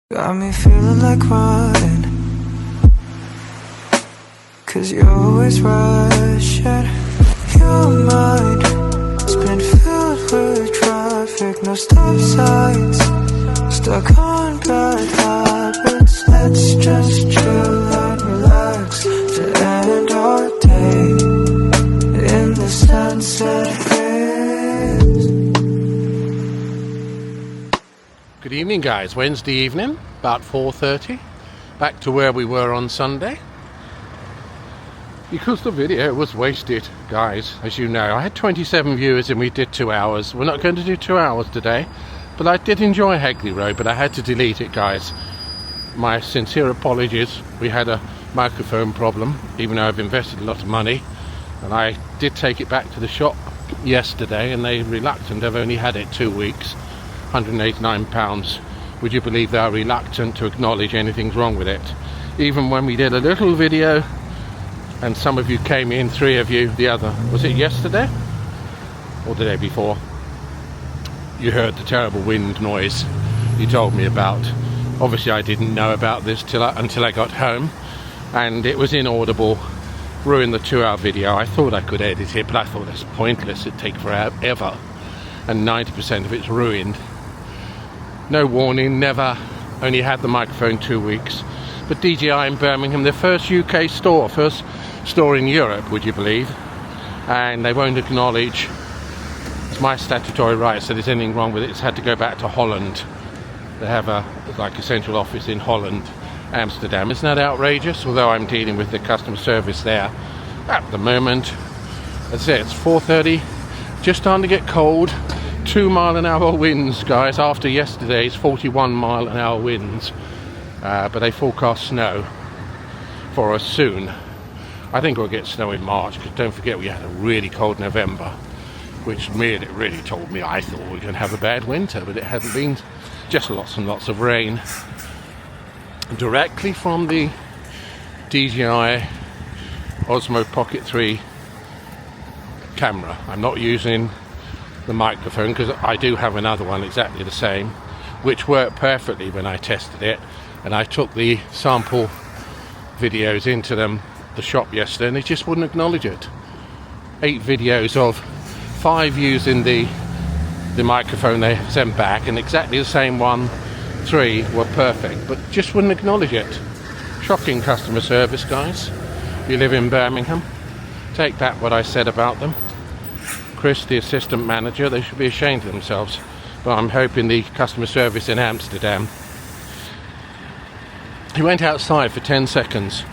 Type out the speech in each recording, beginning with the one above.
Got me feeling like running, 'cause you're always rushing. Your mind has been filled with traffic, no stop signs, stuck on bad habits. Let's just chill and relax to end our day in the sunset haze. Good evening, guys. Wednesday evening, about 4:30, back to where we were on Sunday. Because the video was wasted, guys, as you know. I had 27 viewers and we did 2 hours. We're not going to do 2 hours today, but I did enjoy Hagley Road, but I had to delete it, guys. My sincere apologies. We had a microphone problem, even though I've invested a lot of money, and I did take it back to the shop yesterday, and they're reluctant. I've only had it 2 weeks. £189. Would you believe they are reluctant to acknowledge anything's wrong with it? Even when we did a little video and some of you came in, 3 of you, the other, was it yesterday or the day before, you heard the terrible wind noise you told me about. Obviously I didn't know about this until I got home, and it was inaudible, ruined the 2-hour video. I thought I could edit it, but I thought that's pointless, it'd take forever, and 90% of it's ruined. No warning, never. Only had the microphone 2 weeks. But DJI in Birmingham, their first UK store, first store in Europe, would you believe? And they won't acknowledge, it's my statutory right, so there's anything wrong with it, it's had to go back to Holland. They have a central office in Holland, Amsterdam. Isn't that outrageous? Although I'm dealing with the customer service there at the moment. That's it, it's 4:30, just starting to get cold. 2-mile-an-hour winds, guys, after yesterday's 41-mile-an-hour winds. But they forecast snow for us soon. I think we'll get snow in March, because don't forget we had a really cold November, which really told me I thought we were going to have a bad winter, but it hasn't been. Just lots and lots of rain. Directly from the DJI Osmo Pocket 3 camera. I'm not using the microphone because I do have another one exactly the same, which worked perfectly when I tested it, and I took the sample videos into the shop yesterday and they just wouldn't acknowledge it. 8 videos of 5 using the microphone they sent back, and exactly the same 3 were perfect, but just wouldn't acknowledge it. Shocking customer service, guys. You live in Birmingham, take back what I said about them. Chris, the assistant manager, they should be ashamed of themselves. But I'm hoping the customer service in Amsterdam. He went outside for 10 seconds.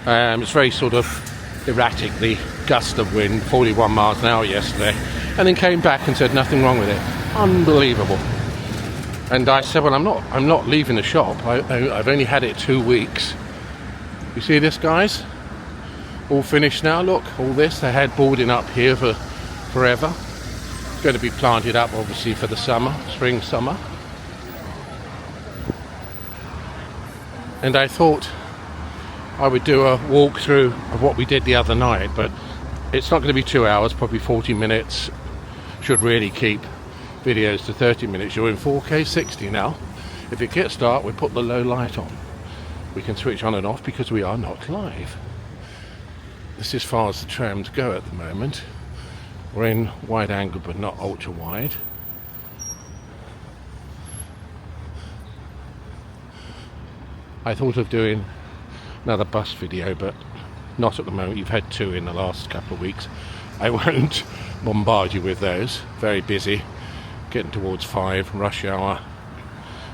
It's very sort of erratic, the gust of wind, 41 miles an hour yesterday, and then came back and said nothing wrong with it. Unbelievable. And I said, well, I'm not leaving the shop. I've only had it 2 weeks. You see this, guys? All finished now. Look, all this they had boarding up here for forever. It's going to be planted up obviously for the summer, spring, summer. And I thought I would do a walkthrough of what we did the other night, but it's not going to be 2 hours, probably 40 minutes. Should really keep videos to 30 minutes. You're in 4K 60 now. If it gets dark, we put the low light on. We can switch on and off because we are not live. This is as far as the trams go at the moment. We're in wide angle but not ultra wide. I thought of doing another bus video, but not at the moment. You've had 2 in the last couple of weeks. I won't bombard you with those. Very busy, getting towards 5, rush hour.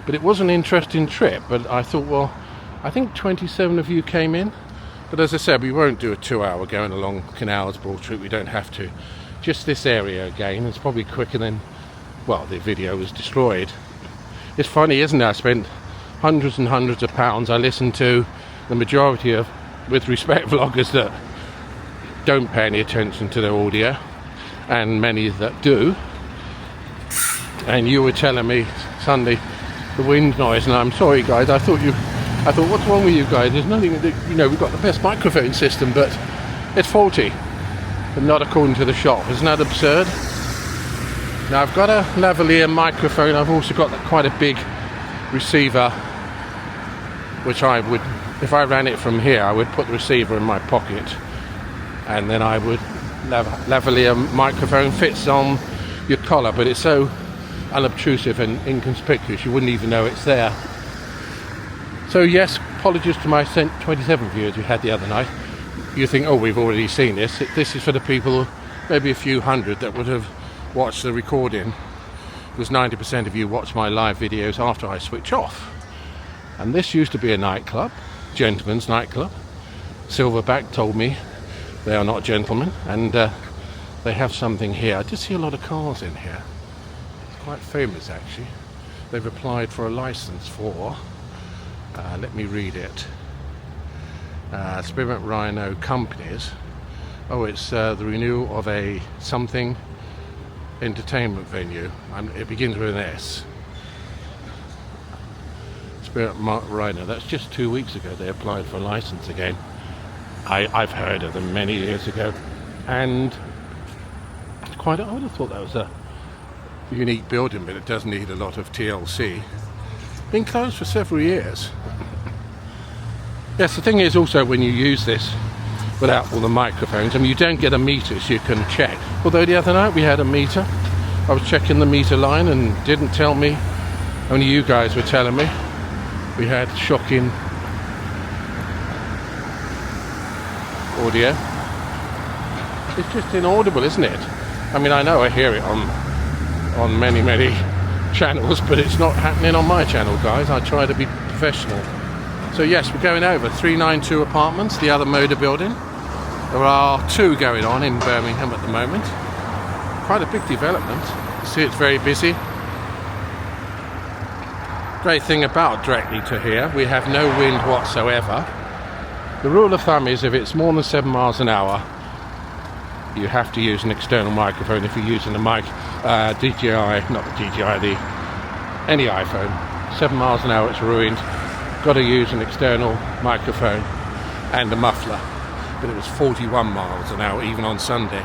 But it was an interesting trip, but I thought, well, I think 27 of you came in. But as I said, we won't do a 2-hour going along Canals, Broad Street. We don't have to. Just this area again. It's probably quicker than, well, the video was destroyed. It's funny, isn't it? I spent hundreds and hundreds of pounds. I listened to the majority of, with respect, vloggers that don't pay any attention to their audio, and many that do. And you were telling me Sunday the wind noise, and I'm sorry, guys. I thought what's wrong with you guys? There's nothing. You know, we've got the best microphone system, but it's faulty. But not according to the shop. Isn't that absurd? Now I've got a lavalier microphone. I've also got quite a big receiver which I would, if I ran it from here, I would put the receiver in my pocket, and then I would lavalier microphone fits on your collar, but it's so unobtrusive and inconspicuous you wouldn't even know it's there. So yes, apologies to my 27 viewers we had the other night. You think, oh, we've already seen this. This is for the people, maybe a few hundred, that would have watched the recording, because 90% of you watch my live videos after I switch off. And this used to be a nightclub, gentlemen's nightclub. Silverback told me they are not gentlemen, and they have something here. I did see a lot of cars in here. It's quite famous, actually. They've applied for a license for, let me read it, Spearmint Rhino Companies. Oh, it's the renewal of a something entertainment venue, and it begins with an S. Spearmint Rhino. That's just 2 weeks ago they applied for a license again. I've heard of them many years ago, and it's quite, I would have thought that was a unique building, but it does need a lot of TLC. Been closed for several years. Yes, the thing is also, when you use this without all the microphones, I mean, you don't get a meter so you can check. Although the other night we had a meter. I was checking the meter line and didn't tell me, only you guys were telling me. We had shocking audio. It's just inaudible, isn't it? I mean, I know I hear it on many channels, but it's not happening on my channel, guys. I try to be professional. So yes, we're going over 392 apartments, the other Moda building. There are 2 going on in Birmingham at the moment. Quite a big development. You see, it's very busy. Great thing about directly to here, we have no wind whatsoever. The rule of thumb is if it's more than 7 miles an hour, you have to use an external microphone if you're using the mic, DJI, not the DJI, any iPhone. 7 miles an hour, it's ruined. Got to use an external microphone and a muffler. But it was 41 miles an hour even on Sunday.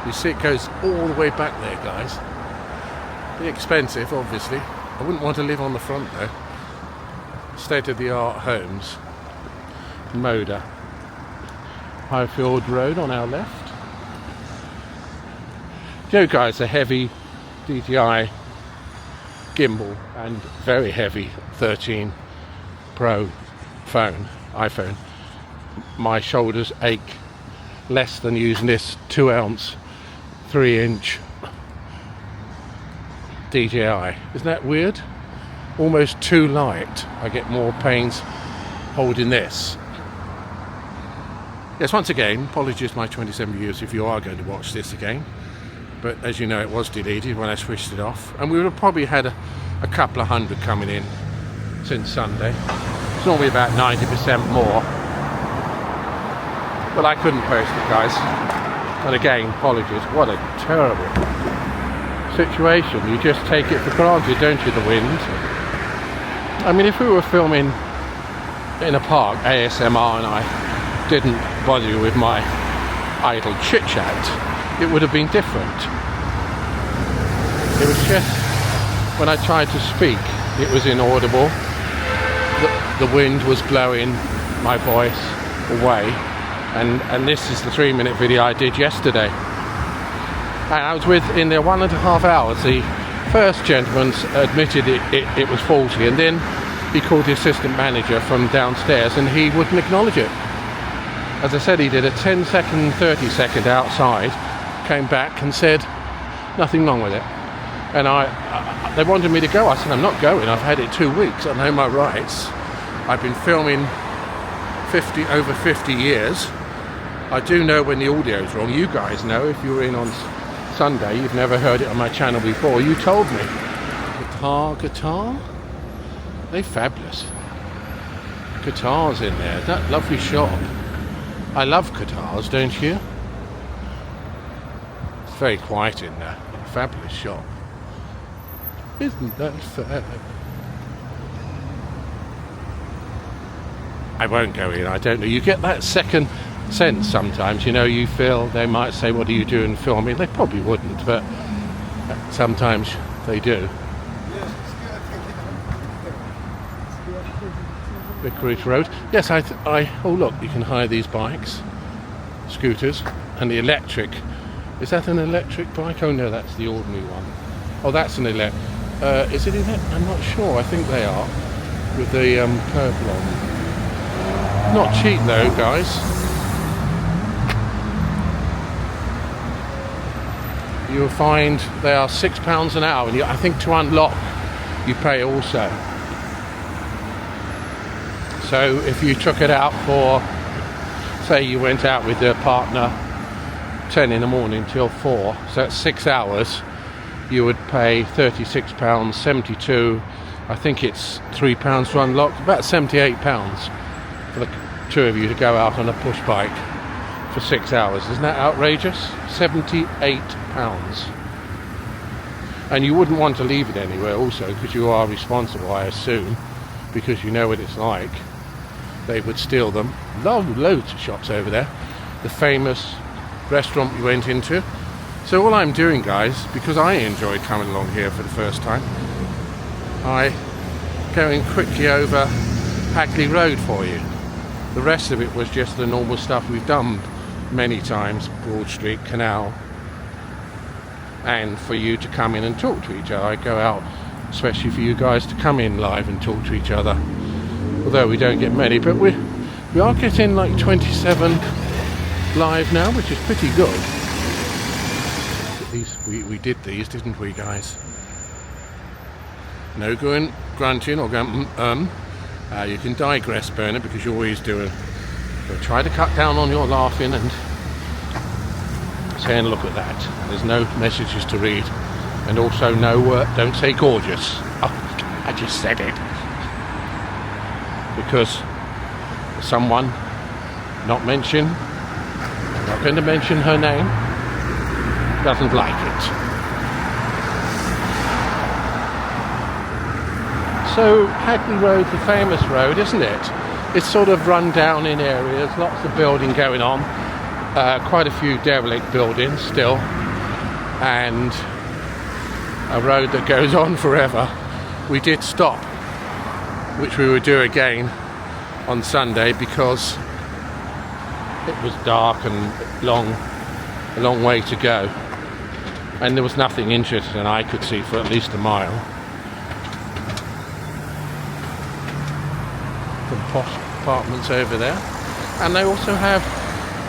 You see, it goes all the way back there, guys. Be expensive, obviously. I wouldn't want to live on the front though. State-of-the-art homes. Moda. Highfield Road on our left. You know, guys, a heavy DJI gimbal and very heavy 13 Pro phone, iPhone. My shoulders ache less than using this 2-ounce, 3-inch DJI. Isn't that weird? Almost too light. I get more pains holding this. Yes, once again, apologies to my 27 viewers if you are going to watch this again. But as you know, it was deleted when I switched it off. And we would have probably had a couple of hundred coming in since Sunday. It's normally about 90% more. But I couldn't post it, guys. And again, apologies. What a terrible situation. You just take it for granted, don't you, the wind? I mean, if we were filming in a park, ASMR, and I didn't bother you with my idle chit-chat, it would have been different. It was just, when I tried to speak, it was inaudible. The wind was blowing my voice away. And this is the 3-minute video I did yesterday. And I was in there 1.5 hours. The first gentleman admitted it was faulty, and then he called the assistant manager from downstairs and he wouldn't acknowledge it. As I said, he did a 10-second, 30-second outside, came back and said nothing wrong with it. And they wanted me to go. I said, I'm not going. I've had it 2 weeks. I know my rights. I've been filming over 50 years. I do know when the audio's wrong. You guys know. If you were in on Sunday, you've never heard it on my channel before. You told me. Guitar? They're fabulous. Guitars in there. That lovely shop. I love guitars, don't you? It's very quiet in there. Fabulous shop. Isn't that fair? I won't go in, I don't know. You get that second sense sometimes, you know, you feel they might say, what are you doing filming? They probably wouldn't, but sometimes they do. Vicarage Road. Yes, oh look, you can hire these bikes, scooters, and the electric. Is that an electric bike? Oh no, that's the ordinary one. Oh, that's an electric. Is it electric? I'm not sure. I think they are, with the purple on. Not cheap though, guys. You'll find they are £6 an hour, and I think to unlock, you pay also. So if you took it out for, say you went out with your partner 10 in the morning till 4, so that's 6 hours, you would pay £36, 72, I think it's £3 to unlock, about £78 for the two of you to go out on a push bike for 6 hours. Isn't that outrageous? £78. And you wouldn't want to leave it anywhere also, because you are responsible, I assume, because you know what it's like. They would steal them. Loads of shops over there. The famous restaurant we went into. So all I'm doing, guys, because I enjoyed coming along here for the first time, I going quickly over Hagley Road for you. The rest of it was just the normal stuff we've done many times, Broad Street, Canal, and for you to come in and talk to each other. I go out especially for you guys to come in live and talk to each other, although we don't get many, but we are getting like 27 live now, which is pretty good. We did these, didn't we, guys? No going grunting or going you can digress, Bernard, because you always do it. So try to cut down on your laughing and saying, look at that. There's no messages to read, and also no don't say gorgeous. Oh, I just said it because someone not going to mention her name, doesn't like it. So Hagley Road's a famous road, isn't it? It's sort of run down in areas, lots of building going on, quite a few derelict buildings still, and a road that goes on forever. We did stop, which we would do again on Sunday because it was dark and a long way to go, and there was nothing interesting I could see for at least a mile. Some posh apartments over there, and they also have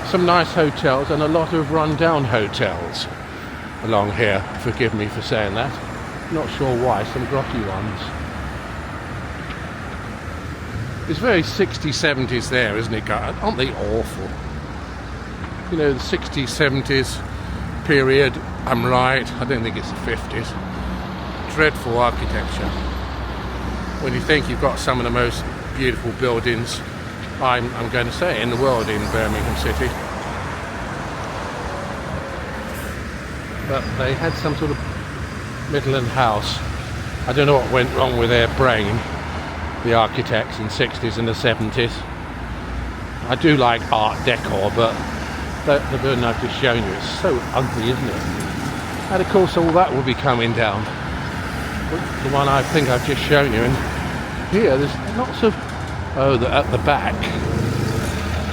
some nice hotels and a lot of run-down hotels along here. Forgive me for saying that. Not sure why. Some grotty ones. It's very 60s, 70s there, isn't it, guys? Aren't they awful? You know, the 60s, 70s period. I'm right. I don't think it's the 50s. Dreadful architecture. When you think you've got some of the most beautiful buildings, I'm going to say, in the world in Birmingham City. But they had some sort of Midland house. I don't know what went wrong with their brain, the architects in the 60s and the 70s. I do like art decor, but the building I've just shown you is so ugly, isn't it? And of course all that will be coming down. The one I think I've just shown you, and here there's lots of at the back,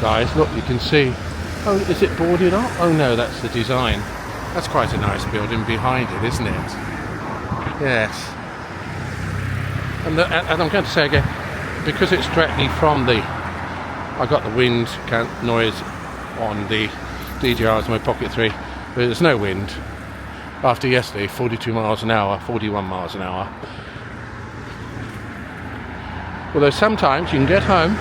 guys, look, you can see. Oh, is it boarded up? Oh no, that's the design. That's quite a nice building behind it, isn't it? Yes. And I'm going to say again, because it's directly from I got the wind noise on the DJI's my Pocket 3, but there's no wind. After yesterday, 42 miles an hour, 41 miles an hour. Although sometimes you can get home,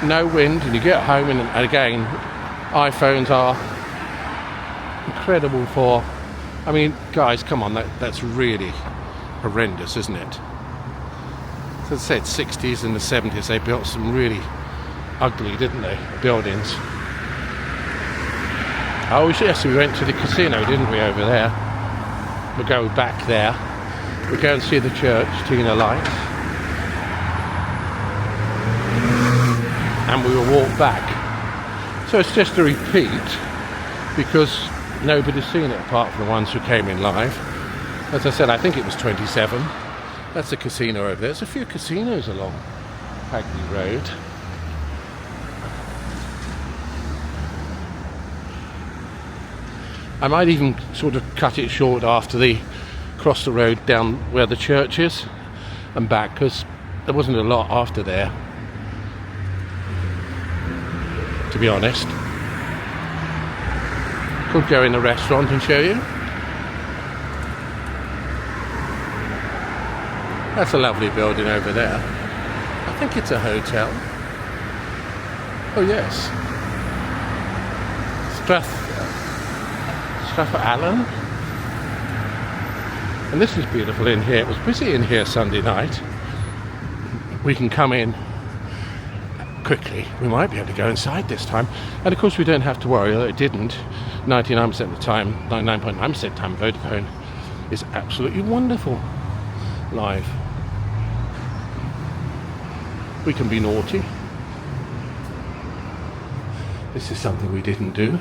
no wind, and you get home, and again, iPhones are incredible for, I mean, guys, come on, that's really horrendous, isn't it? As I said, 60s and the 70s, they built some really ugly, didn't they, buildings. Oh yes, we went to the casino, didn't we, over there? We'll go back there. We'll go and see the church, Tina Lights. And we will walk back. So it's just a repeat, because nobody's seen it apart from the ones who came in live. As I said, I think it was 27. That's a casino over there. There's a few casinos along Hagley Road. I might even sort of cut it short after the cross the road down where the church is and back, because there wasn't a lot after there, to be honest. Could go in a restaurant and show you. That's a lovely building over there. I think it's a hotel. Oh yes. Allen. And this is beautiful in here. It was busy in here Sunday night. We can come in quickly. We might be able to go inside this time. And of course we don't have to worry, although it didn't. 99% of the time, 99.9% of the time, Vodafone is absolutely wonderful live. We can be naughty. This is something we didn't do.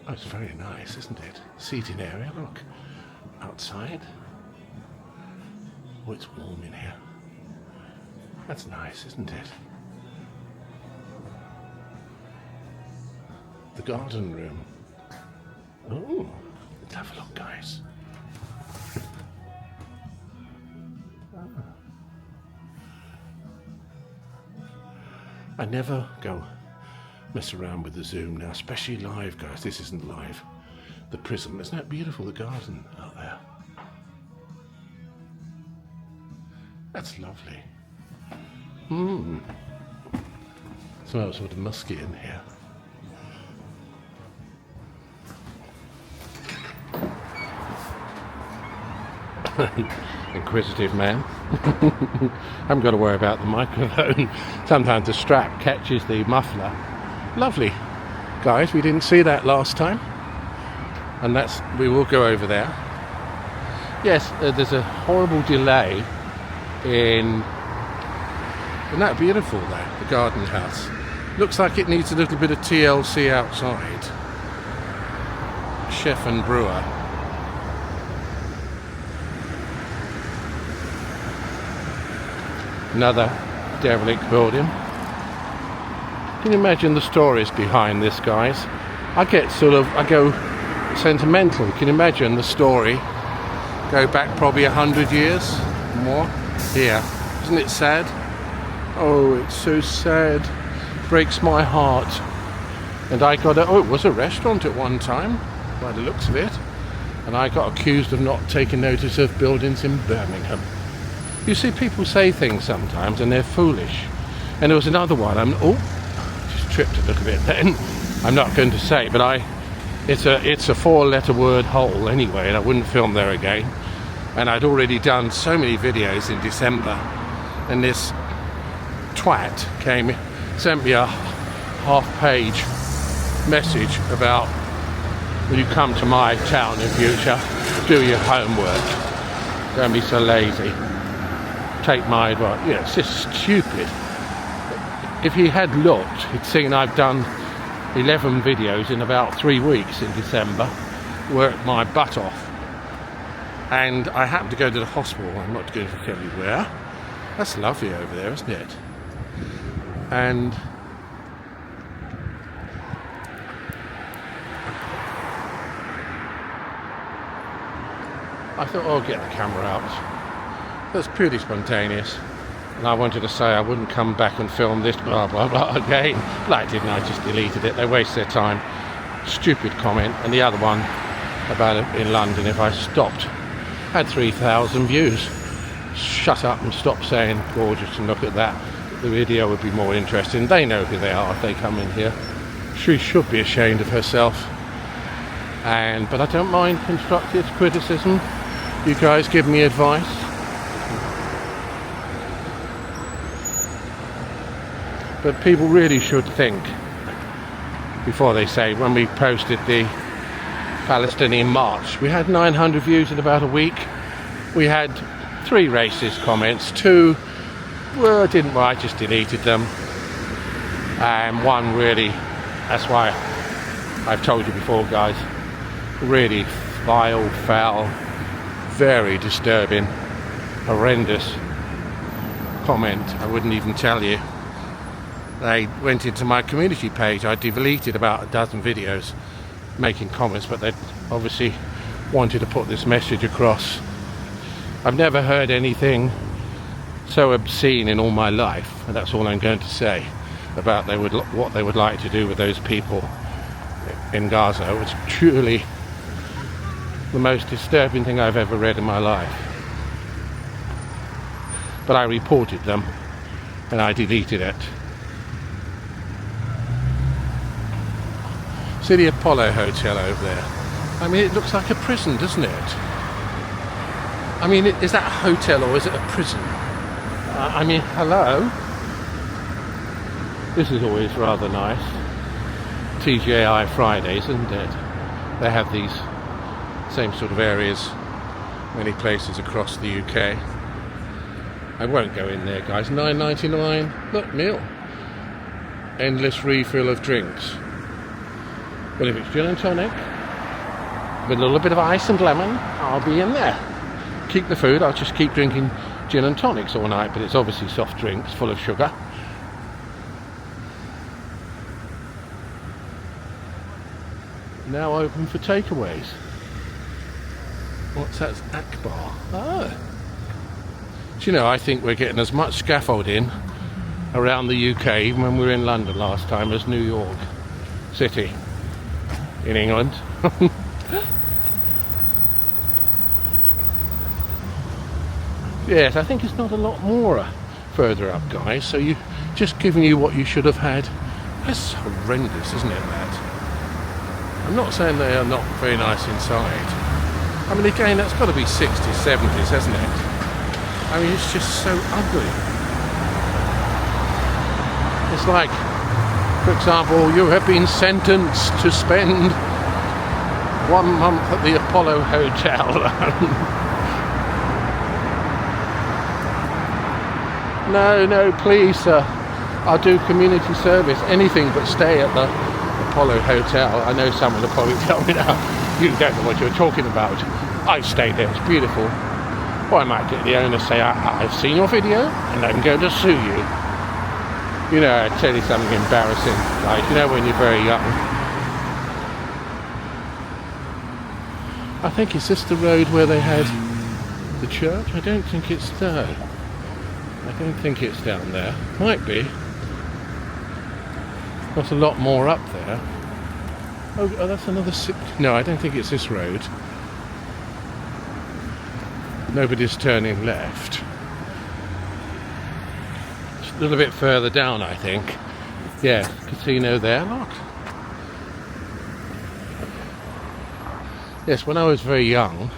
Oh, it's very nice, isn't it? Seating area, look. Outside. Oh, it's warm in here. That's nice, isn't it? The garden room. Oh, let's have a look, guys. I never go mess around with the zoom now, especially live, guys. This isn't live. The prism, isn't that beautiful, the garden out there? That's lovely. Smells sort of musky in here. Inquisitive man. Haven't got to worry about the microphone. Sometimes the strap catches the muffler. Lovely, guys. We didn't see that last time, and we will go over there. Yes, there's a horrible delay in. Isn't that beautiful though? The garden house looks like it needs a little bit of TLC outside. Chef and brewer. Another derelict building. Can you imagine the stories behind this, guys? I go sentimental. Can you imagine the story? Go back probably 100 years more. Here, isn't it sad? Oh, it's so sad. Breaks my heart. And it was a restaurant at one time, by the looks of it. And I got accused of not taking notice of buildings in Birmingham. You see, people say things sometimes and they're foolish. And there was another one. Just tripped a little bit then. I'm not going to say, but it's a 4-letter word hole anyway, and I wouldn't film there again. And I'd already done so many videos in December, and this twat sent me a half-page message about, when you come to my town in future, do your homework. Don't be so lazy. Take my advice. Yeah, it's just stupid. If he had looked, he'd seen I've done 11 videos in about 3 weeks in December, worked my butt off. And I happened to go to the hospital. I'm not going to tell you where. That's lovely over there, isn't it? And I thought, I'll get the camera out. That's purely spontaneous. And I wanted to say I wouldn't come back and film this blah blah blah again. But I didn't, I just deleted it. They waste their time. Stupid comment. And the other one about it in London, if I stopped, had 3,000 views. Shut up and stop saying gorgeous and look at that. The video would be more interesting. They know who they are if they come in here. She should be ashamed of herself. But I don't mind constructive criticism. You guys give me advice. But people really should think before they say. When we posted the Palestinian march, we had 900 views in about a week. We had 3 racist comments. 2 well, I just deleted them, and 1 really, that's why I've told you before, guys, really vile, foul, very disturbing, horrendous comment. I wouldn't even tell you. They went into my community page. I deleted about a dozen videos making comments, but they obviously wanted to put this message across. I've never heard anything so obscene in all my life, and that's all I'm going to say about what they would like to do with those people in Gaza. It was truly the most disturbing thing I've ever read in my life. But I reported them and I deleted it. See the Apollo Hotel over there? I mean, it looks like a prison, doesn't it? I mean, is that a hotel or is it a prison? I mean, hello? This is always rather nice. TGI Fridays, isn't it? They have these same sort of areas many places across the UK. I won't go in there, guys. £9.99. Look, meal. Endless refill of drinks. But if it's gin and tonic with a little bit of ice and lemon, I'll be in there. Keep the food. I'll just keep drinking gin and tonics all night, but it's obviously soft drinks full of sugar. Now open for takeaways. What's that? Akbar. Oh. Do you know, I think we're getting as much scaffolding around the UK, even when we were in London last time, as New York City in England. Yes, I think it's not a lot more further up, guys, so you just giving you what you should have had. That's horrendous, isn't it, that? I'm not saying they are not very nice inside. I mean, again, that's got to be 60s, 70s, hasn't it? I mean, it's just so ugly. It's like, for example, you have been sentenced to spend 1 month at the Apollo Hotel. No, please, sir. I'll do community service. Anything but stay at the Apollo Hotel. I know someone will probably tell me now, you don't know what you're talking about. I've stayed there, it's beautiful. Or I might get the owner say, I've seen your video and I'm going to sue you. You know, I tell you something embarrassing, like, you know, when you're very young. I think, is this the road where they had the church? I don't think it's there. I don't think it's down there. Might be. There's a lot more up there. Oh, that's another no, I don't think it's this road. Nobody's turning left. It's a little bit further down, I think. Yeah, casino there, look. Yes, when I was very young,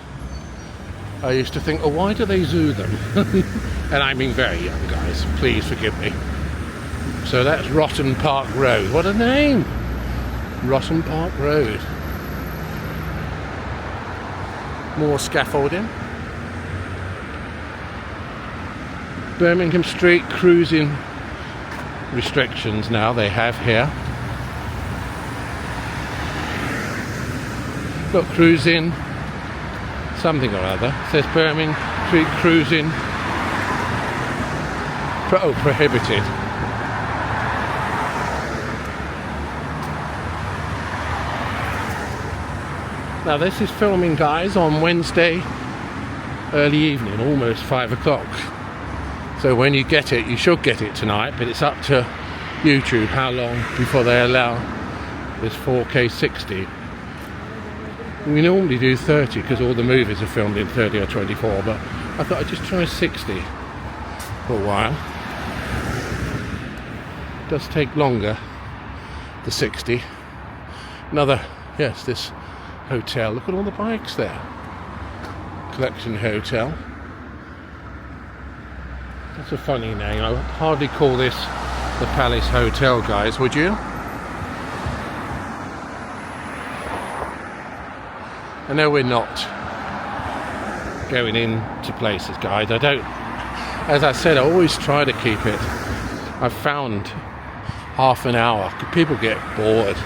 I used to think, oh, why do they zoo them? And I mean very young, guys. Please forgive me. So that's Rotten Park Road. What a name! Rotten Park Road. More scaffolding. Birmingham Street cruising restrictions now they have here. Look, cruising something or other. It says Birmingham Street cruising prohibited. Now this is filming, guys, on Wednesday early evening, almost 5 o'clock. So when you get it, you should get it tonight, but it's up to YouTube how long before they allow this 4K 60. We normally do 30 because all the movies are filmed in 30 or 24, but I thought I'd just try 60 for a while. It does take longer, the 60. Another, yes, this hotel. Look at all the bikes there. Collection Hotel. That's a funny name. I would hardly call this the Palace Hotel, guys, would you? I know we're not going into places, guys. I don't, as I said, I always try to keep it. I've found half an hour. People get bored,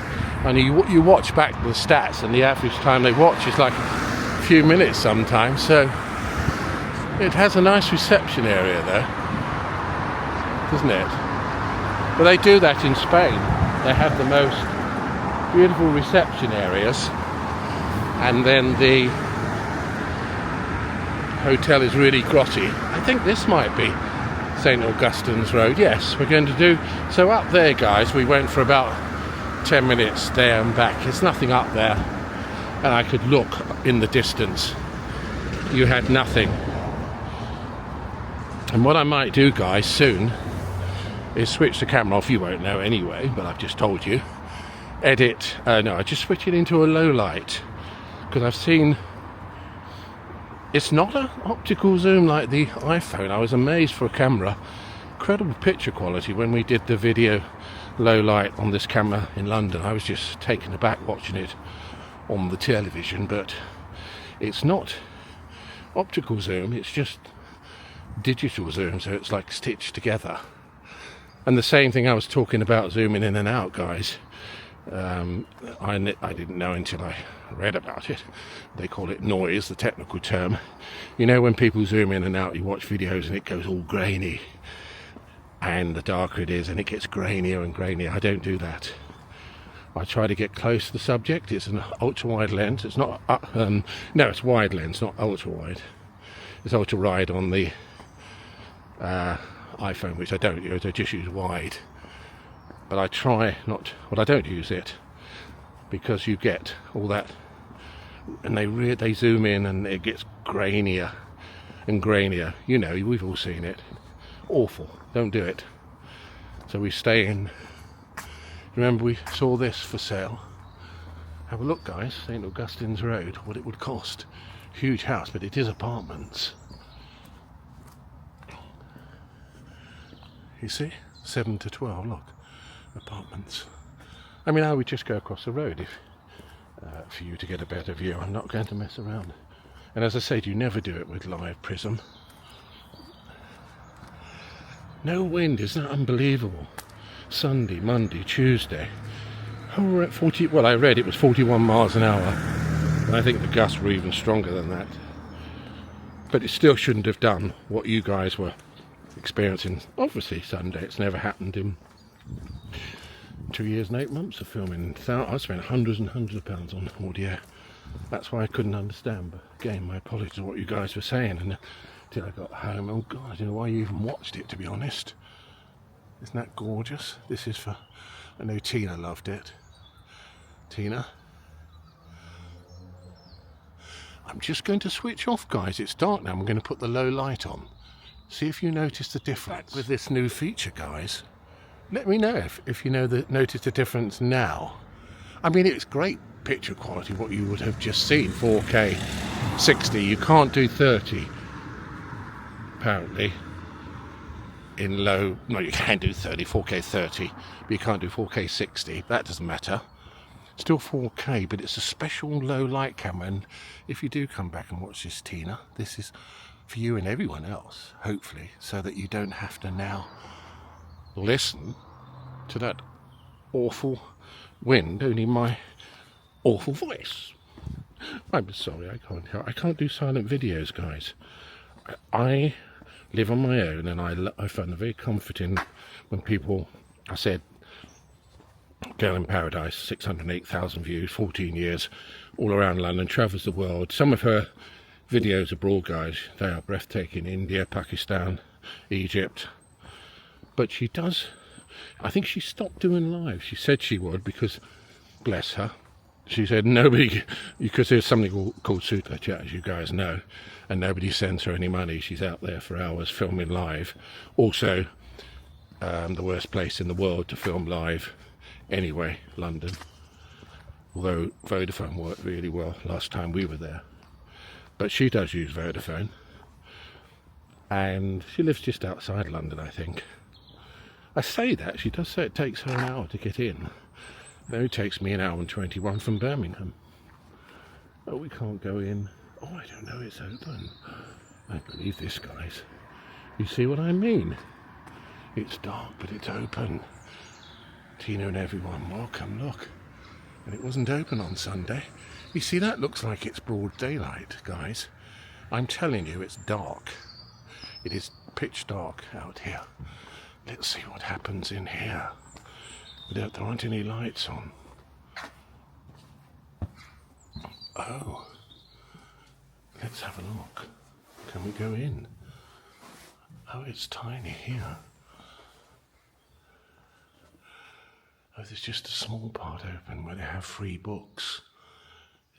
and you watch back the stats, and the average time they watch is like a few minutes sometimes. So it has a nice reception area there, doesn't it? But they do that in Spain. They have the most beautiful reception areas, and then the hotel is really grotty. I think this might be St. Augustine's Road. Yes, we're going to do so. Up there, guys, we went for about 10 minutes there and back. There's nothing up there, and I could look in the distance. You had nothing. And what I might do, guys, soon is switch the camera off. You won't know anyway, but I've just told you. Edit, no, I just switch it into a low light, because I've seen it's not an optical zoom like the iPhone. I was amazed for a camera. Incredible picture quality when we did the video low light on this camera in London. I was just taken aback watching it on the television, but it's not optical zoom, it's just digital zoom, so it's like stitched together. And the same thing I was talking about zooming in and out, guys. I didn't know until I read about it. They call it noise, the technical term. You know, when people zoom in and out, you watch videos and it goes all grainy, and the darker it is and it gets grainier and grainier. I don't do that. I try to get close to the subject. It's an ultra wide lens. It's not no, it's wide lens, not ultra wide. It's ultra wide on the iPhone, which I don't use. I just use wide. But I try not, well, I don't use it, because you get all that, and they zoom in and it gets grainier and grainier. You know, we've all seen it. Awful. Don't do it. So we stay in. Remember, we saw this for sale. Have a look, guys. St. Augustine's Road. What it would cost. Huge house, but it is apartments. You see, 7 to 12. Look. Apartments. I mean, I would just go across the road if for you to get a better view. I'm not going to mess around. And as I said, you never do it with live prism. No wind, isn't that unbelievable? Sunday, Monday, Tuesday. Oh, we're at 40. Well, I read it was 41 miles an hour, and I think the gusts were even stronger than that. But it still shouldn't have done what you guys were experiencing. Obviously, Sunday. It's never happened in 2 years and 8 months of filming. I spent hundreds and hundreds of pounds on audio. That's why I couldn't understand. But again, my apologies for what you guys were saying. And until I got home, oh God, I don't know why you even watched it, to be honest. Isn't that gorgeous? This is for, I know Tina loved it. Tina. I'm just going to switch off, guys. It's dark now. I'm going to put the low light on. See if you notice the difference with this new feature, guys. Let me know if you notice the difference now. I mean, it's great picture quality, what you would have just seen. 4K 60. You can't do 30, apparently, in low. No, you can do 30, 4K 30, but you can't do 4K 60. That doesn't matter. Still 4K, but it's a special low light camera. And if you do come back and watch this, Tina, this is for you and everyone else, hopefully, so that you don't have to now listen to that awful wind, only my awful voice. I'm sorry, I can't do silent videos, guys. I live on my own, and I find it very comforting when people, I said, Girl in Paradise, 608,000 views, 14 years, all around London, travels the world. Some of her videos abroad, guys, they are breathtaking. India, Pakistan, Egypt. But she does, I think she stopped doing live. She said she would, because, bless her, she said nobody, because there's something called Super Chat, as you guys know, and nobody sends her any money. She's out there for hours filming live. Also, the worst place in the world to film live anyway, London. Although Vodafone worked really well last time we were there. But she does use Vodafone. And she lives just outside London, I think. I say that, she does say it takes her an hour to get in. It only takes me an hour and 21 from Birmingham. Oh, we can't go in. Oh, I don't know, it's open. I believe this, guys. You see what I mean? It's dark, but it's open. Tina and everyone, welcome, look. And it wasn't open on Sunday. You see, that looks like it's broad daylight, guys. I'm telling you, it's dark. It is pitch dark out here. Let's see what happens in here. There aren't any lights on. Oh. Let's have a look. Can we go in? Oh, it's tiny here. Oh, there's just a small part open where they have free books.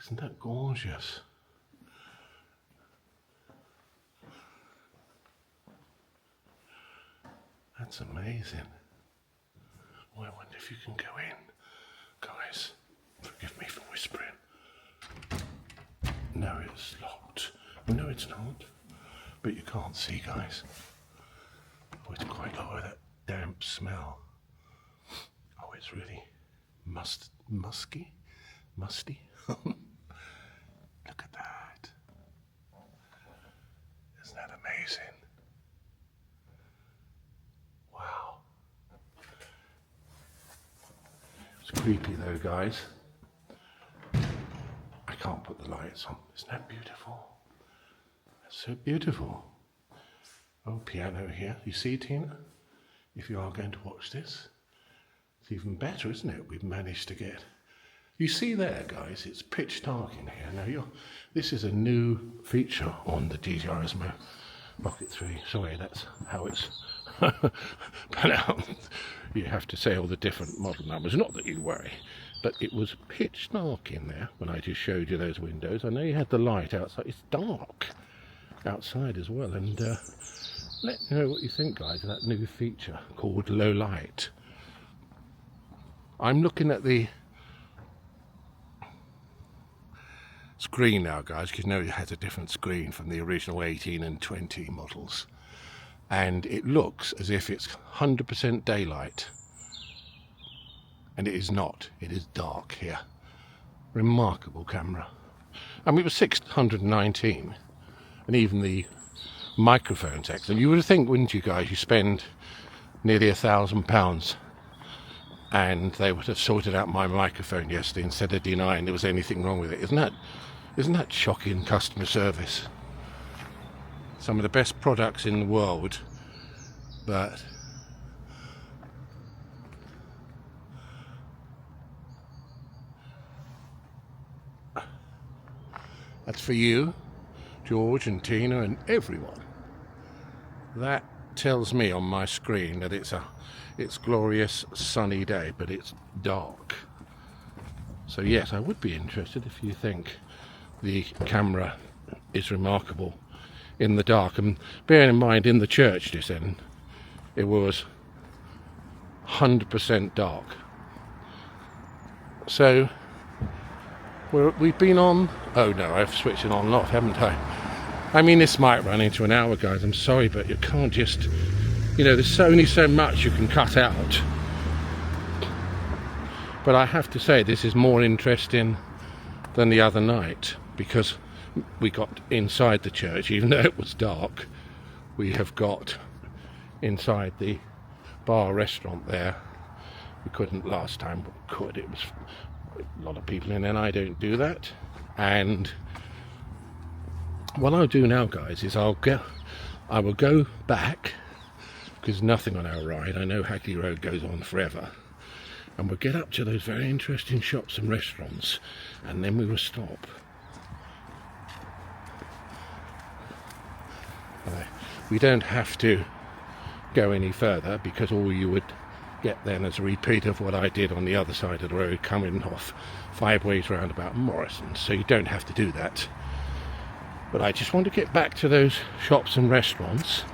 Isn't that gorgeous? That's amazing. Oh, I wonder if you can go in. Guys, forgive me for whispering. No, it's locked. No, it's not. But you can't see, guys. Oh, it's quite low, that damp smell. Oh, it's really musty. Look at that. Isn't that amazing? Wow. It's creepy though, guys. I can't put the lights on. Isn't that beautiful? That's so beautiful. Oh, piano here. You see, Tina? If you are going to watch this, it's even better, isn't it? We've managed to get... You see there, guys, it's pitch dark in here. Now, this is a new feature on the DJI Osmo Pocket 3. Sorry, that's how it's pronounced. You have to say all the different model numbers. Not that you worry, but it was pitch dark in there when I just showed you those windows. I know you had the light outside. It's dark outside as well. And let me know what you think, guys, of that new feature called low light. I'm looking at the screen now, guys, because you know it has a different screen from the original 18 and 20 models, and it looks as if it's 100% daylight, and it is not. It is dark here. Remarkable camera. I mean, it was 619, and even the microphone's excellent. You would think, wouldn't you, guys, you spend nearly £1,000 and they would have sorted out my microphone yesterday instead of denying there was anything wrong with it. Isn't that shocking customer service? Some of the best products in the world, but that's for you, George and Tina and everyone. That tells me on my screen that it's glorious sunny day, but it's dark. So yes, I would be interested if you think the camera is remarkable in the dark. And bearing in mind, in the church this end, it was 100% dark. So we've been on... Oh no, I've switched it on and off, haven't I? I mean, this might run into an hour, guys. I'm sorry, but you can't just... You know, there's only so much you can cut out. But I have to say, this is more interesting than the other night, because we got inside the church, even though it was dark. We have got inside the bar restaurant there. We couldn't last time, but we could. It was a lot of people in there, and I don't do that. And what I'll do now, guys, is I will go back, because nothing on our ride. I know Hagley Road goes on forever, and we'll get up to those very interesting shops and restaurants, and then we will stop. We don't have to go any further, because all you would get then is a repeat of what I did on the other side of the road, coming off 5 ways roundabout Morrison. So you don't have to do that. But I just want to get back to those shops and restaurants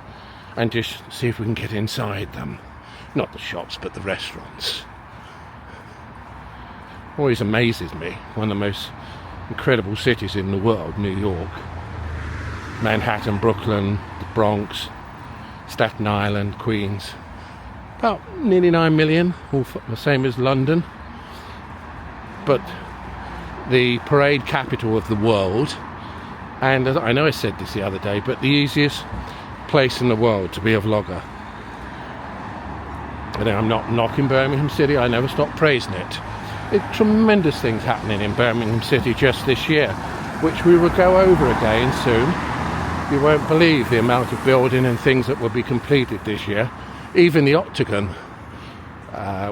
and just see if we can get inside them. Not the shops, but the restaurants. Always amazes me, one of the most incredible cities in the world, New York. Manhattan, Brooklyn, the Bronx, Staten Island, Queens. About nearly 9 million, all the same as London. But the parade capital of the world And as I know I said this the other day, but the easiest place in the world to be a vlogger. And I'm not knocking Birmingham City, I never stop praising it. It's tremendous things happening in Birmingham City just this year, which we will go over again soon. You won't believe the amount of building and things that will be completed this year. Even the Octagon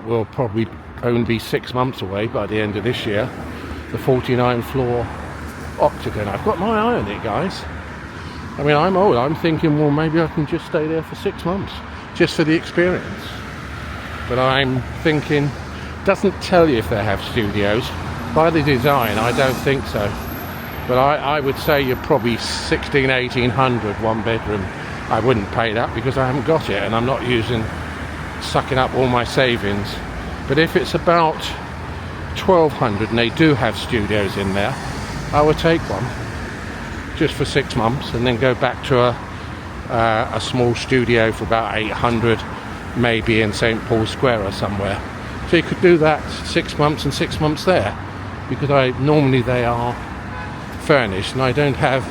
will probably only be 6 months away by the end of this year. The 49 floor Octagon. I've got my eye on it, guys. I mean, I'm old. I'm thinking, well, maybe I can just stay there for 6 months just for the experience. But I'm thinking, doesn't tell you if they have studios. By the design, I don't think so. But I would say you're probably 1,600, 1,800 one bedroom. I wouldn't pay that because I haven't got it and I'm not sucking up all my savings. But if it's about 1,200 and they do have studios in there, I would take one just for 6 months and then go back to a small studio for about 800, maybe in St. Paul's Square or somewhere. So you could do that 6 months and 6 months there, because normally they are furnished and I don't have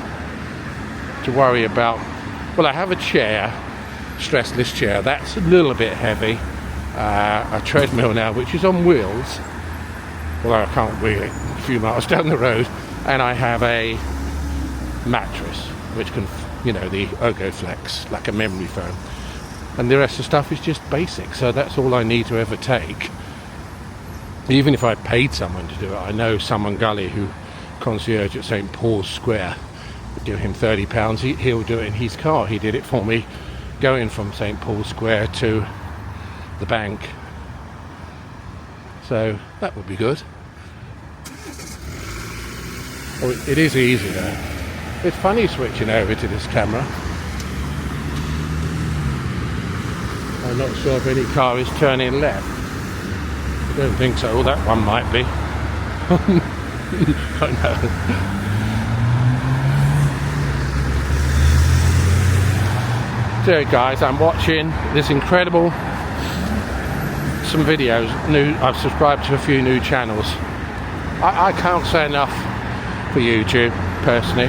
to worry about. Well, I have a chair, stressless chair, that's a little bit heavy, a treadmill now which is on wheels, although I can't wheel it a few miles down the road, and I have a mattress which can, you know, the Ergoflex, like a memory foam, and the rest of the stuff is just basic, so that's all I need to ever take. Even if I paid someone to do it, I know someone Gully who concierge at St. Paul's Square, would give him £30, he'll do it in his car. He did it for me going from St. Paul's Square to the bank, so that would be good. Oh, it is easy though. It's funny switching over to this camera. I'm not sure if any car is turning left. I don't think so. Well, that one might be. I know. So guys, I'm watching this incredible, some videos, I've subscribed to a few new channels. I can't say enough for YouTube, personally,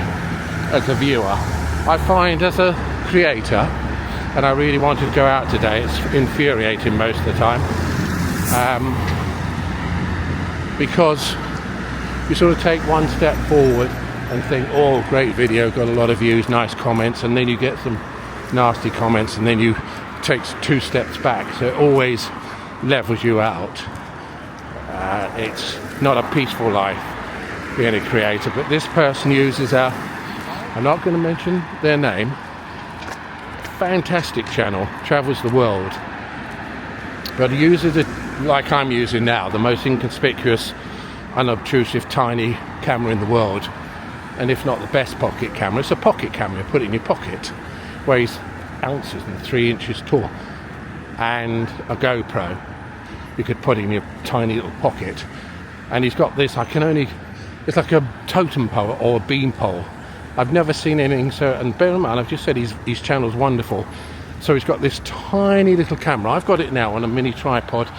as a viewer. I find as a creator, and I really wanted to go out today, it's infuriating most of the time, because you sort of take one step forward and think, oh, great video, got a lot of views, nice comments, and then you get some nasty comments, and then you take 2 steps back, so it always levels you out. It's not a peaceful life being a creator, but this person uses I'm not going to mention their name, fantastic channel, travels the world, but he uses it like I'm using now, the most inconspicuous, unobtrusive, tiny camera in the world, and if not the best pocket camera. It's a pocket camera, put it in your pocket, weighs ounces and 3 inches tall, and a GoPro you could put in your tiny little pocket. And he's got this, it's like a totem pole or a beam pole. I've never seen anything so, and bear in mind, I've just said his channel's wonderful. So he's got this tiny little camera. I've got it now on a mini tripod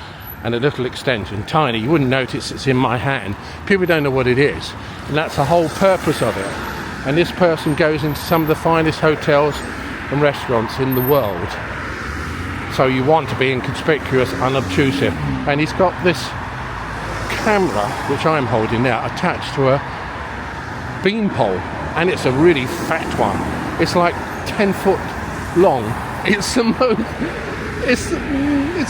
and a little extension, tiny. You wouldn't notice it's in my hand. People don't know what it is, and that's the whole purpose of it. And this person goes into some of the finest hotels and restaurants in the world. So you want to be inconspicuous, unobtrusive. And he's got this camera, which I'm holding now, attached to a beam pole, and it's a really fat one. It's like 10 foot long. It's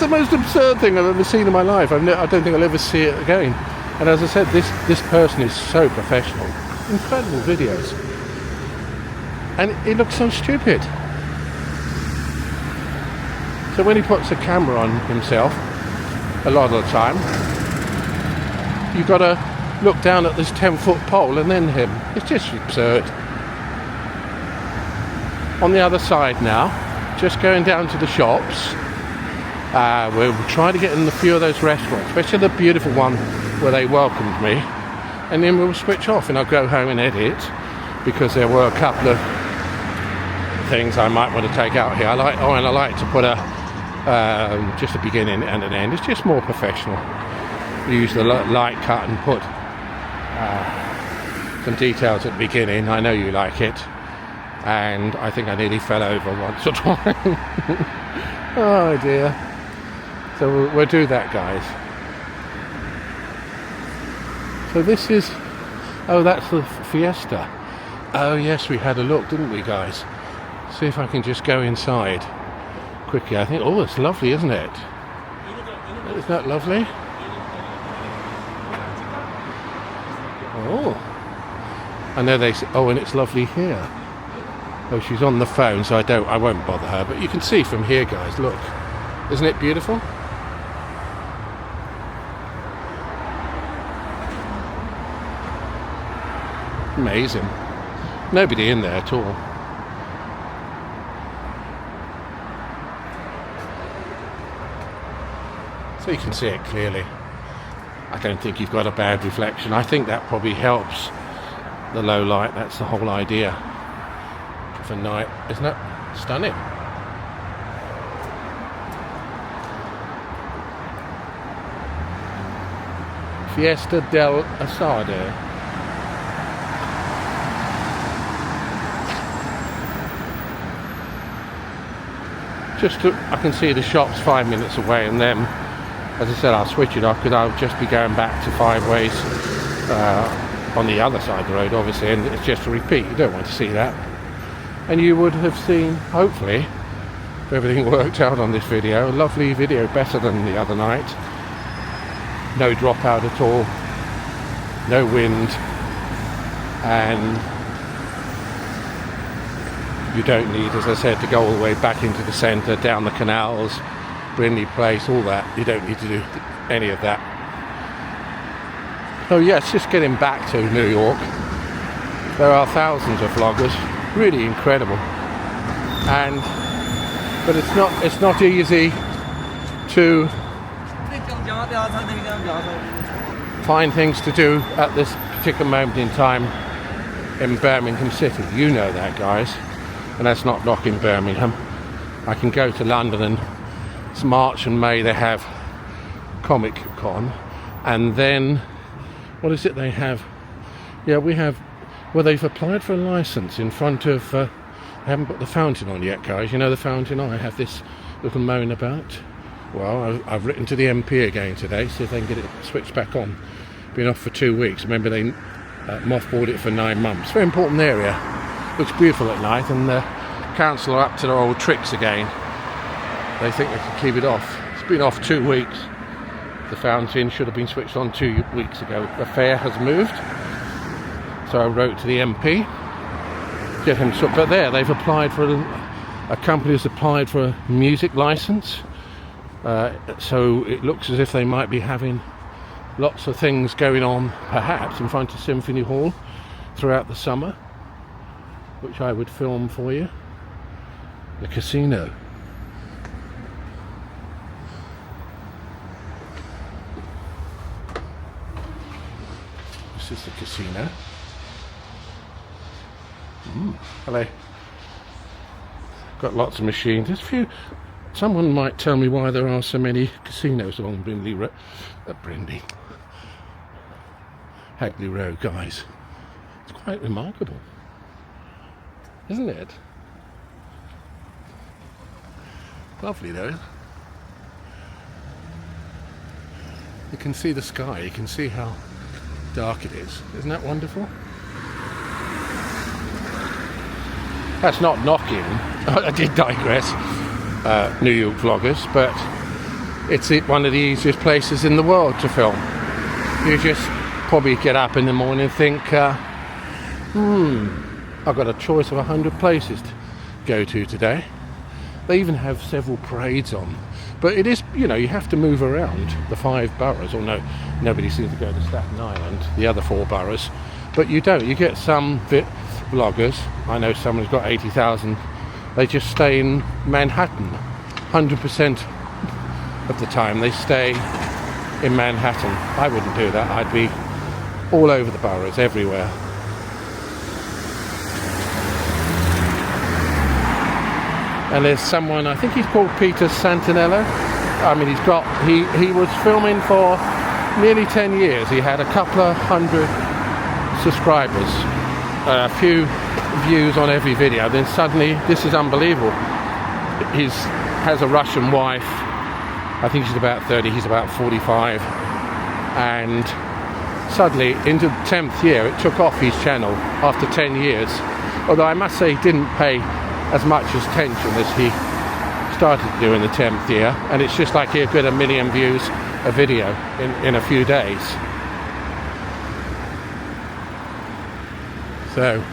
the most absurd thing I've ever seen in my life. I don't think I'll ever see it again. And as I said, this person is so professional. Incredible videos. And it looks so stupid. So when he puts a camera on himself, a lot of the time, you've got to look down at this 10-foot pole and then him. It's just absurd. On the other side now, just going down to the shops, we'll try to get in a few of those restaurants, especially the beautiful one where they welcomed me, and then we'll switch off and I'll go home and edit, because there were a couple of things I might want to take out here. I like to put just a beginning and an end. It's just more professional. Use the light cut and put some details at the beginning. I know you like it. And I think I nearly fell over once or twice. Oh dear. So we'll do that, guys. So this is... Oh, that's the Fiesta. Oh yes, we had a look, didn't we, guys? See if I can just go inside quickly. I think... Oh, it's lovely, isn't it? Isn't that lovely? Oh. I know they... Oh, and it's lovely here. Oh, she's on the phone, so I won't bother her. But you can see from here, guys, look. Isn't it beautiful? Amazing. Nobody in there at all. So you can see it clearly. I don't think you've got a bad reflection. I think that probably helps the low light. That's the whole idea. For night, isn't it? Stunning. Fiesta del Asado. I can see the shops 5 minutes away, and then, as I said, I'll switch it off because I'll just be going back to Five Ways on the other side of the road, obviously, and it's just a repeat. You don't want to see that. And you would have seen, hopefully, if everything worked out on this video, a lovely video, better than the other night. No dropout at all, no wind, and you don't need, as I said, to go all the way back into the centre, down the canals, Brindley Place, all that. You don't need to do any of that. Oh yes, just getting back to New York. There are thousands of vloggers. Really incredible, but it's not easy to find things to do at this particular moment in time in Birmingham City. You know that, guys, and that's not knocking Birmingham. I can go to London, and it's March and May, they have Comic Con, and then what is it they have? Yeah, we have. Well, they've applied for a licence in front of... I haven't put the fountain on yet, guys. You know the fountain I have this little moan about? Well, I've written to the MP again today, see if they can get it switched back on. Been off for 2 weeks. Remember, they mothballed it for 9 months. Very important area. Looks beautiful at night, and the council are up to their old tricks again. They think they can keep it off. It's been off 2 weeks. The fountain should have been switched on 2 weeks ago. The fair has moved. So I wrote to the MP, get him to, but there they've applied for a company has applied for a music license. So it looks as if they might be having lots of things going on, perhaps in front of Symphony Hall throughout the summer, which I would film for you. The casino. This is the casino. Hello. Got lots of machines. There's a few. Someone might tell me why there are so many casinos along Brindley Road. Hagley Road, guys. It's quite remarkable, isn't it? Lovely though. You can see the sky. You can see how dark it is. Isn't that wonderful? That's not knocking, I did digress, New York vloggers, but it's one of the easiest places in the world to film. You just probably get up in the morning and think, I've got a choice of 100 places to go to today. They even have several parades on. But it is, you have to move around the 5 boroughs, or no, nobody seems to go to Staten Island, the other 4 boroughs. But you don't, you get some vloggers, I know someone's got 80,000, they just stay in Manhattan. 100% of the time they stay in Manhattan. I wouldn't do that, I'd be all over the boroughs, everywhere. And there's someone, I think he's called Peter Santinello. I mean, he was filming for nearly 10 years. He had a couple of hundred subscribers, a few views on every video, then suddenly this is unbelievable. He has a Russian wife. I think she's about 30, he's about 45, and suddenly into the 10th year it took off his channel after 10 years, although I must say he didn't pay as much attention as he started to do in the 10th year, and it's just like he'll get 1 million views a video in a few days. So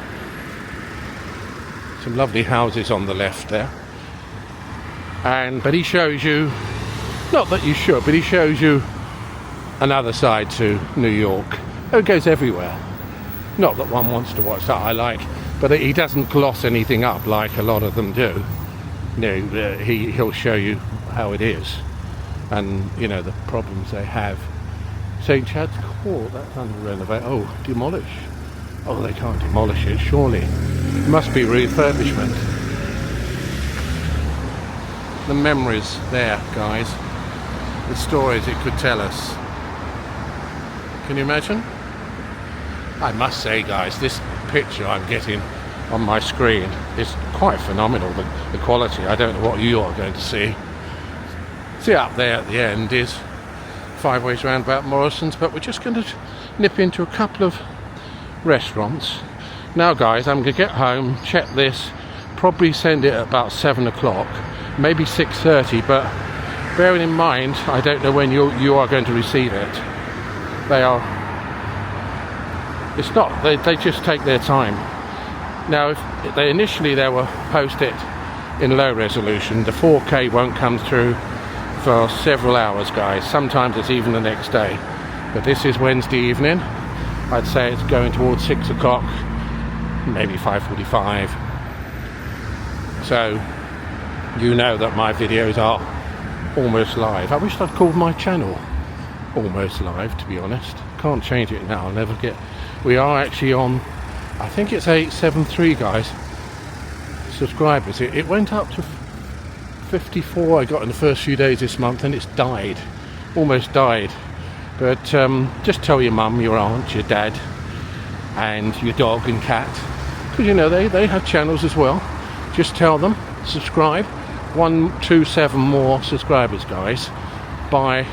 some lovely houses on the left there, but he shows you, not that you should, but he shows you another side to New York. It goes everywhere. Not that one wants to watch that, I like, but he doesn't gloss anything up like a lot of them do. You know, he'll show you how it is, and you know the problems they have. St. Chad's Court, that's under renovation. Oh, demolish. Oh, they can't demolish it, surely. It must be refurbishment. The memories there, guys. The stories it could tell us. Can you imagine? I must say, guys, this picture I'm getting on my screen is quite phenomenal. The quality, I don't know what you are going to see. See, up there at the end is 5 ways roundabout Morrison's, but we're just going to nip into a couple of restaurants. Now, guys, I'm going to get home, check this, probably send it at about 7 o'clock, maybe 6:30, but bearing in mind, I don't know when you are going to receive it. It's not, they just take their time. Now, if they initially were posted in low resolution, the 4K won't come through for several hours, guys. Sometimes it's even the next day. But this is Wednesday evening. I'd say it's going towards 6 o'clock, maybe 5:45. So, you know that my videos are almost live. I wish I'd called my channel Almost Live, to be honest. Can't change it now, I'll never get... We are actually on, I think it's 873, guys, subscribers. It went up to 54 I got in the first few days this month, and it's died, almost died. But just tell your mum, your aunt, your dad, and your dog and cat, because you know they have channels as well. Just tell them, subscribe. 127 more subscribers, guys, by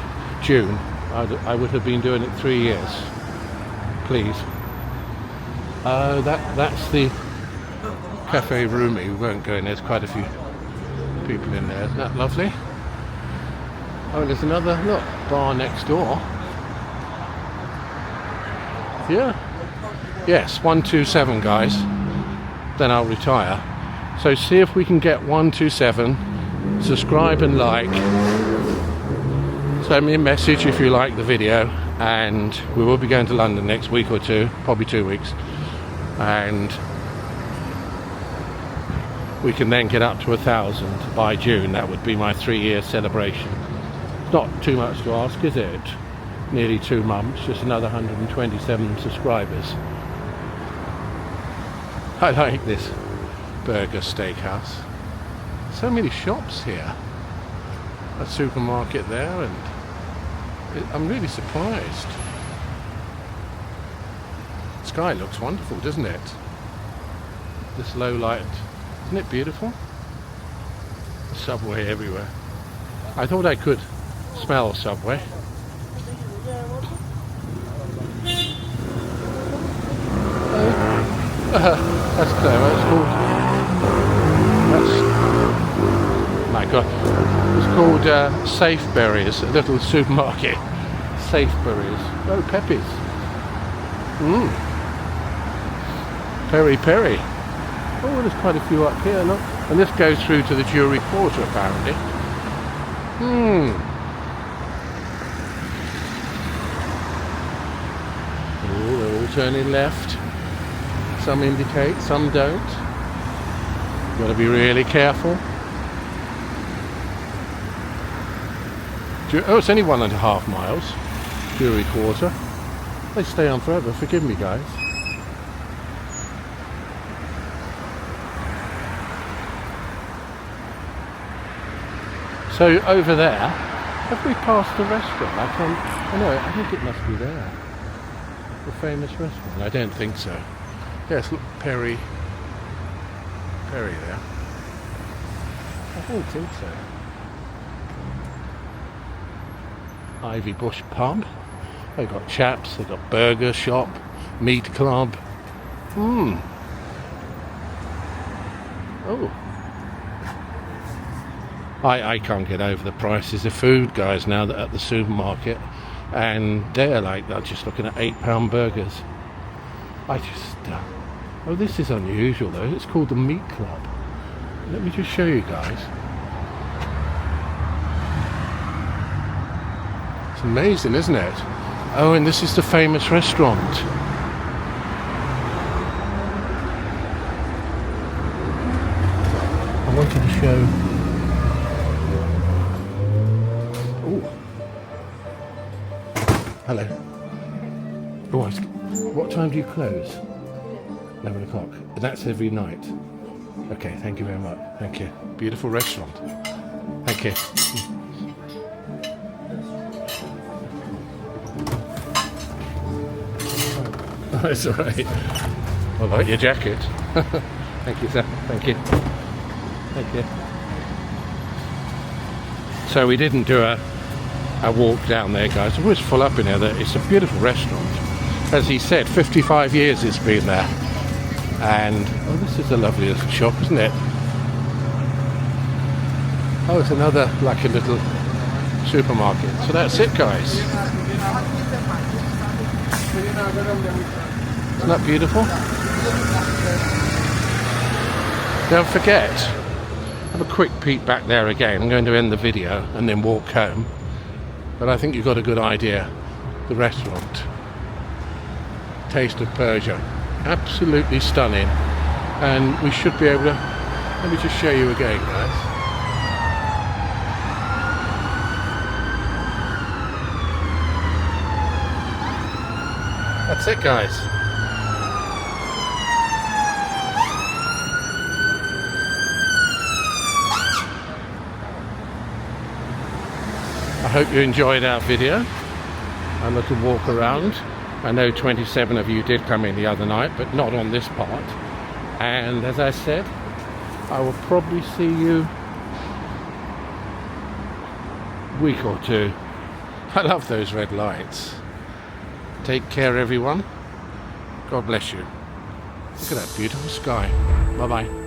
June. I would have been doing it 3 years. Please. That's the Cafe Rumi. We won't go in, there's quite a few people in there. Isn't that lovely? Oh, there's another, look, bar next door. Yeah. Yes, 127, guys. Then I'll retire. So see if we can get 127. Subscribe and like. Send me a message if you like the video. And we will be going to London next week or two, probably 2 weeks. And we can then get up to 1,000 by June. That would be my 3-year celebration. It's not too much to ask, is it? Nearly 2 months, just another 127 subscribers. I like this burger steakhouse. So many shops here. A supermarket there, and I'm really surprised. The sky looks wonderful, doesn't it? This low light. Isn't it beautiful? The subway everywhere. I thought I could smell Subway. That's clever. It's called... my God. It's called Sainsbury's, a little supermarket. Sainsbury's. Oh, Pepe's. Peri Peri. Oh, there's quite a few up here, look. And this goes through to the Jewellery Quarter, apparently. Oh, they're all turning left. Some indicate, some don't. You've got to be really careful. Oh, it's only 1.5 miles. Jewellery Quarter. They stay on forever, forgive me, guys. So over there, have we passed the restaurant? I think it must be there. The famous restaurant? I don't think so. Yes, look, Perry there. I don't think so. Ivy Bush Pub. They've got chaps, they've got burger shop, meat club. Oh. I can't get over the prices of food, guys, now that at the supermarket, and they're just looking at £8 burgers. Oh, this is unusual though. It's called the Meat Club. Let me just show you guys. It's amazing, isn't it? Oh, and this is the famous restaurant. I wanted to show. Oh, hello. Oh, what time do you close? 11 o'clock. That's every night. Okay, thank you very much. Thank you. Beautiful restaurant. Thank you. Oh, that's all right. I like your jacket. Thank you, sir. Thank you. Thank you. So we didn't do a walk down there, guys. It was full up in here. It's a beautiful restaurant. As he said, 55 years it's been there. And oh, this is a lovely little shop, isn't it? Oh, it's another like a little supermarket. So that's it, guys. Isn't that beautiful? Don't forget, have a quick peek back there again. I'm going to end the video and then walk home. But I think you've got a good idea. The restaurant. Taste of Persia. Absolutely stunning, and we should be able to. Let me just show you again, guys. That's it, guys. I hope you enjoyed our video, our little walk around. I know 27 of you did come in the other night, but not on this part. And as I said, I will probably see you a week or two. I love those red lights. Take care, everyone. God bless you. Look at that beautiful sky. Bye-bye.